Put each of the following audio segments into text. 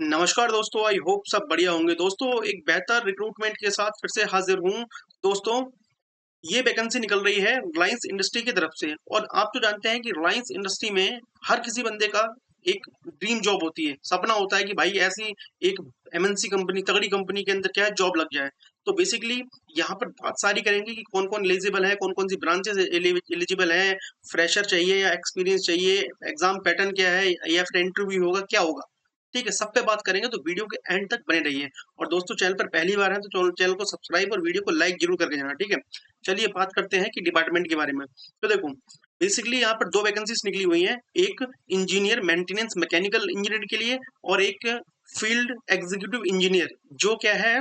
नमस्कार दोस्तों, I hope सब बढ़िया होंगे। दोस्तों, एक बेहतर रिक्रूटमेंट के साथ फिर से हाजिर हूँ। दोस्तों, ये वैकेंसी निकल रही है रिलायंस इंडस्ट्री की तरफ से और आप तो जानते हैं कि रिलायंस इंडस्ट्री में हर किसी बंदे का एक ड्रीम जॉब होती है। सपना होता है कि भाई ऐसी एक एमएनसी कंपनी, तगड़ी कंपनी के अंदर क्या है, जॉब लग जाए। तो बेसिकली यहाँ पर बात सारी करेंगे कि कौन-कौन एलिजिबल है, कौन-कौन सी ब्रांचेस एलिजिबल हैं, फ्रेशर चाहिए या एक्सपीरियंस चाहिए, एग्ज़ाम पैटर्न क्या है या फिर इंटरव्यू होगा, क्या होगा? ठीक है, सब पे बात करेंगे तो वीडियो के एंड तक बने रहिए। और दोस्तों, चैनल पर पहली बार है तो चैनल को सब्सक्राइब और वीडियो को लाइक जरूर करके जाना, ठीक है। चलिए बात करते हैं कि डिपार्टमेंट के बारे में। तो देखो, बेसिकली यहाँ पर दो वैकेंसीज निकली हुई हैं। एक इंजीनियर मेंटेनेंस मैकेनिकल इंजीनियर के लिए और एक फील्ड एग्जीक्यूटिव इंजीनियर, जो क्या है,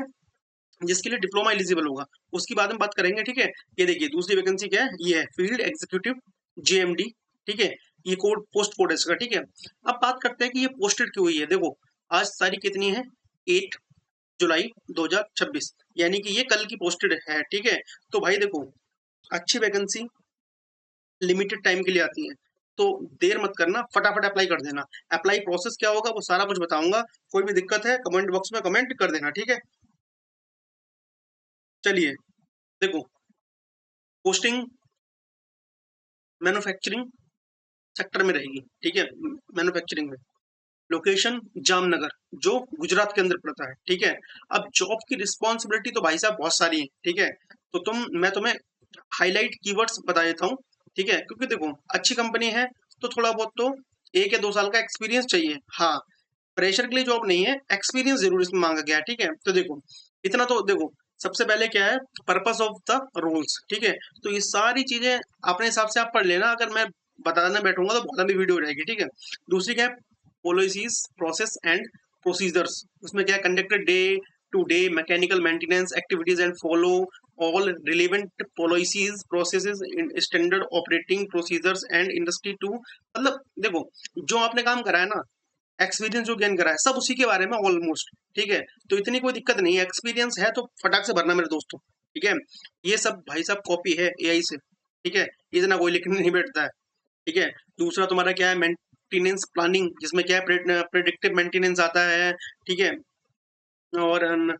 जिसके लिए डिप्लोमा एलिजिबल होगा। उसकी बाद में बात करेंगे, ठीक है। ये देखिए दूसरी वैकेंसी क्या है, ये है फील्ड एग्जीक्यूटिव जेएमडी, ठीक है। ये कोड पोस्ट कोड है इसका, ठीक है। अब बात करते हैं कि ये पोस्टेड क्यों हुई है। देखो, आज तारीख कितनी है, 8 जुलाई 2026, यानी कि ये कल की पोस्टेड है, ठीक है। तो भाई देखो, अच्छी वैकेंसी लिमिटेड टाइम के लिए आती है, तो देर मत करना, फटाफट अप्लाई कर देना। अप्लाई प्रोसेस क्या होगा वो सारा कुछ बताऊंगा। कोई भी दिक्कत है कमेंट बॉक्स में कमेंट कर देना, ठीक है। चलिए देखो, पोस्टिंग मैन्युफैक्चरिंग सेक्टर में रहेगी, ठीक है। मैन्युफैक्चरिंग में लोकेशन जामनगर, जो गुजरात के अंदर पड़ता है, ठीक है। अब जॉब की रिस्पॉन्सिबिलिटी तो भाई साहब बहुत सारी है, ठीक है। तो मैं तुम्हें हाईलाइट कीवर्ड्स बता देता हूँ, ठीक है। क्योंकि देखो, अच्छी कंपनी है तो थोड़ा बहुत तो 1 या 2 साल का एक्सपीरियंस चाहिए। हाँ, प्रेशर के लिए जॉब नहीं है, एक्सपीरियंस जरूर इसमें मांगा गया है, ठीक है। तो देखो, इतना तो देखो, सबसे पहले क्या है, पर्पस ऑफ द रूल्स, ठीक है। तो ये सारी चीजें अपने हिसाब से आप पढ़ लेना, अगर मैं बताने बैठूंगा तो बहुत लंबी वीडियो हो जाएगी, ठीक है। दूसरी क्या है, पॉलिसीज प्रोसेस एंड प्रोसीजर्स। उसमें क्या है, conducted day to day mechanical maintenance activities and follow all relevant policies processes standard operating procedures and industry too. मतलब देखो, जो आपने काम करा है ना, एक्सपीरियंस जो गेन करा है, सब उसी के बारे में ऑलमोस्ट, ठीक है। तो इतनी कोई दिक्कत नहीं है, एक्सपीरियंस है तो फटाक से भरना मेरे दोस्तों, ठीक है। ये सब भाई साहब कॉपी है एआई से, ठीक है। इतना कोई लिखने नहीं बैठता है, ठीक है। दूसरा तुम्हारा क्या है, मेंटेनेंस प्लानिंग, जिसमें क्या है, प्रेडिक्टिव मेंटेनेंस आता है, ठीक है। और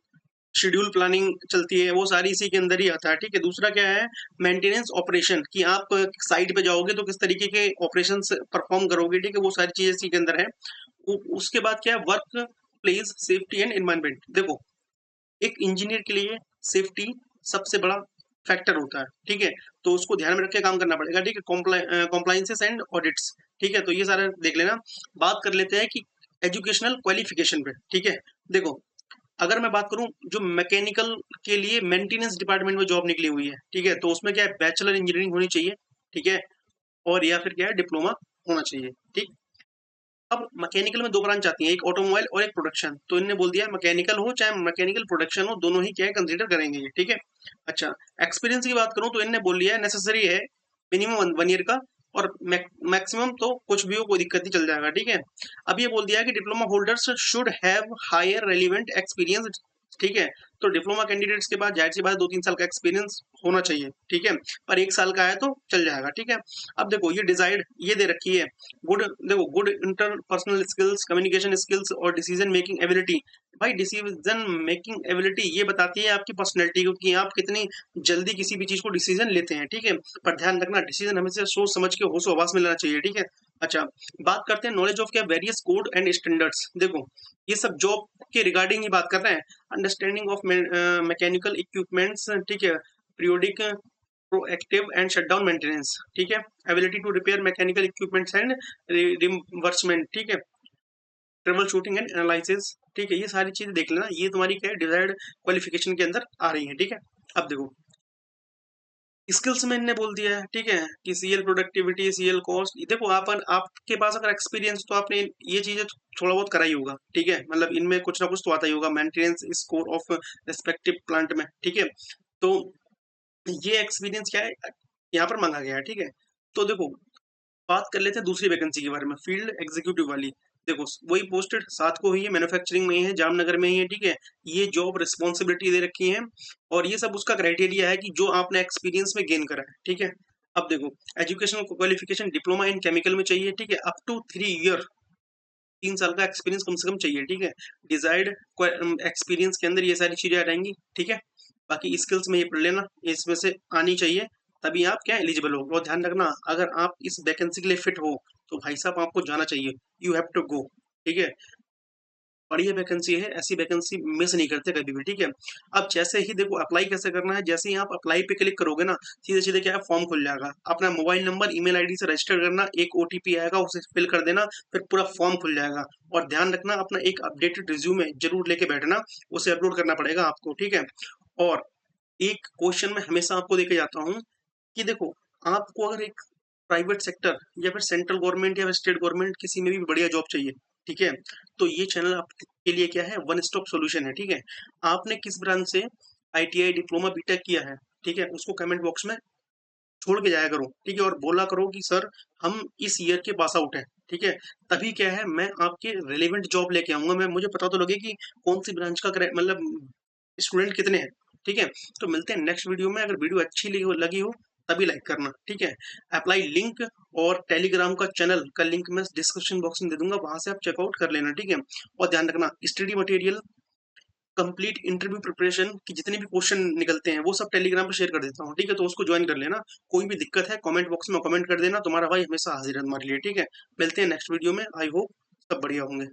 शेड्यूल प्लानिंग चलती है, वो सारी इसी के अंदर ही आता है, ठीक है। दूसरा क्या है, मेंटेनेंस ऑपरेशन, कि आप साइट पे जाओगे तो किस तरीके के ऑपरेशन परफॉर्म करोगे, ठीक है। वो सारी चीजें इसी के अंदर है। उसके बाद क्या है, work place safety and environment. देखो, एक इंजीनियर के लिए सेफ्टी सबसे बड़ा फैक्टर होता है, ठीक है। तो उसको ध्यान में रख के काम करना पड़ेगा, ठीक है। कॉम्प्लाइंसेस एंड ऑडिट्स, ठीक है। तो ये सारा देख लेना। बात कर लेते हैं कि एजुकेशनल क्वालिफिकेशन पे, ठीक है। देखो, अगर मैं बात करूं, जो मैकेनिकल के लिए मेंटेनेंस डिपार्टमेंट में जॉब निकली हुई है, ठीक है। तो उसमें क्या है, बैचलर इंजीनियरिंग होनी चाहिए, ठीक है। और या फिर क्या है, डिप्लोमा होना चाहिए, ठीक। अब मैकेनिकल में दो ब्रांच आती है, एक ऑटोमोबाइल और एक प्रोडक्शन। तो इनने बोल दिया मैकेनिकल हो चाहे मैकेनिकल प्रोडक्शन हो, दोनों ही क्या है, कंसीडर करेंगे ये, ठीक है। अच्छा, एक्सपीरियंस की बात करूं तो इनने बोल दिया है नेसेसरी है मिनिमम 1 ईयर का, और मैक्सिमम तो कुछ भी हो, कोई दिक्कत नहीं, चल जाएगा, ठीक है। अब ये बोल दिया है कि diploma holders should have higher relevant experience, ठीक है। तो डिप्लोमा कैंडिडेट्स के बाद जाहिर सी बात है 2-3 साल का एक्सपीरियंस होना चाहिए, ठीक है। पर 1 साल का है तो चल जाएगा, ठीक है। अब देखो, ये डिजाइड ये दे रखी है, गुड, देखो, good interpersonal skills, communication skills और डिसीजन मेकिंग एबिलिटी। भाई डिसीजन मेकिंग एबिलिटी ये बताती है आपकी पर्सनैलिटी को, कि आप कितनी जल्दी किसी भी चीज को डिसीजन लेते हैं, ठीक है। पर ध्यान रखना, डिसीजन हमेशा सोच समझ के होश आवास में लेना चाहिए, ठीक है। अच्छा, बात करते हैं नॉलेज ऑफ क्या, वेरियस कोड एंड स्टैंडर्ड्स। देखो, ये सब जॉब के रिगार्डिंग ही बात कर रहे हैं। अंडरस्टैंडिंग ऑफ मैकेनिकल इक्विपमेंट्स, ठीक है। Periodic proactive and shutdown maintenance, ठीक है। Ability to repair mechanical equipments and reimbursement, ठीक है। ट्रबल शूटिंग एंड एनालिसिस, ठीक है। ये सारी चीजें देख लेना, ये तुम्हारी क्या है, डिजायर्ड क्वालिफिकेशन के अंदर आ रही है, ठीक है। अब देखो, स्किल्स में इनने बोल दिया है, ठीक है, कि सीएल प्रोडक्टिविटी, सीएल कॉस्ट। देखो, आपके पास अगर एक्सपीरियंस, तो आपने ये चीजें थोड़ा बहुत करा ही होगा, ठीक है। मतलब इनमें कुछ ना कुछ तो आता ही होगा, maintenance score of respective plant में, ठीक है। तो ये एक्सपीरियंस क्या है, यहाँ पर मांगा गया है, ठीक है। तो देखो, बात कर लेते हैं दूसरी वैकेंसी के बारे में, फील्ड एग्जीक्यूटिव वाली। देखो, वही पोस्टेड 7 को ही है, मैन्युफैक्चरिंग में ही है, जामनगर में ही है, ठीक है। ये जॉब रिस्पॉन्सिबिलिटी दे रखी है, और ये सब उसका क्राइटेरिया है कि जो आपने एक्सपीरियंस में गेन करा है, ठीक है। अब देखो, educational qualification diploma in chemical में चाहिए, ठीक है, अप टू 3 ईयर, 3 साल का एक्सपीरियंस कम से कम चाहिए, ठीक है? डिज़ायर्ड एक्सपीरियंस के अंदर ये सारी चीज़ें आ जाएँगी, ठीक है? बाकी स्किल्स में ये पढ़ लेना, इसमें से आनी चाहिए, तभी आप क्या एलिजिबल हो। और ध्यान रखना, अगर आप इस वैकेंसी के लिए फिट हो, तो भाई साहब आपको जाना चाहिए, यू हैव टू गो, ठीक है? बढ़िया वैकेंसी है, ऐसी वैकेंसी मिस नहीं करते कभी भी, ठीक है? अब जैसे ही देखो अप्लाई कैसे करना है, जैसे ही आप अप्लाई पे क्लिक करोगे ना, सीधे-सीधे क्या है फॉर्म खुल जाएगा। अपना मोबाइल नंबर, ईमेल आईडी से रजिस्टर करना, एक ओटीपी आएगा उसे फिल कर देना, फिर पूरा फॉर्म खुल जाएगा। और ध्यान रखना अपना एक अपडेटेड रिज़्यूमे ज़रूर लेके बैठना, उसे अपलोड करना पड़ेगा आपको, ठीक है? और एक क्वेश्चन मैं हमेशा आपको देके जाता हूँ कि देखो, आपको अगर एक प्राइवेट सेक्टर या फिर सेंट्रल गवर्नमेंट या फिर स्टेट गवर्नमेंट किसी में भी बढ़िया जॉब चाहिए, ठीक है? तो ये चैनल आपके लिए क्या है, वन स्टॉप सॉल्यूशन है, ठीक है? आपने किस ब्रांच से आईटीआई, डिप्लोमा, बीटेक किया है, ठीक है? उसको कमेंट बॉक्स में छोड़ के जाया करो, ठीक है? और बोला करो कि सर हम इस ईयर के पास आउट हैं, ठीक है? तभी क्या है मैं आपके रिलेवेंट जॉब लेके आऊँगा, मैं मुझे पता तो लगे कि कौन-सी ब्रांच का मतलब स्टूडेंट कितने हैं, ठीक है? तो मिलते हैं नेक्स्ट वीडियो में, अगर वीडियो अच्छी लगी हो तभी लाइक करना, ठीक है? अप्लाई लिंक और टेलीग्राम का चैनल का लिंक मैं डिस्क्रिप्शन बॉक्स में दे दूँगा, वहाँ से आप चेकआउट कर लेना, ठीक है? और ध्यान रखना study material, complete interview preparation की जितने भी क्वेश्चन निकलते हैं वो सब टेलीग्राम पे शेयर कर देता हूँ, ठीक है? तो उसको ज्वाइन कर लेना। कोई भी दिक्कत है कमेंट बॉक्स में कमेंट कर देना, तुम्हारा भाई हमेशा हाजिर है तुम्हारे लिए, ठीक है? मिलते हैं नेक्स्ट वीडियो में, आई होप सब बढ़िया होंगे।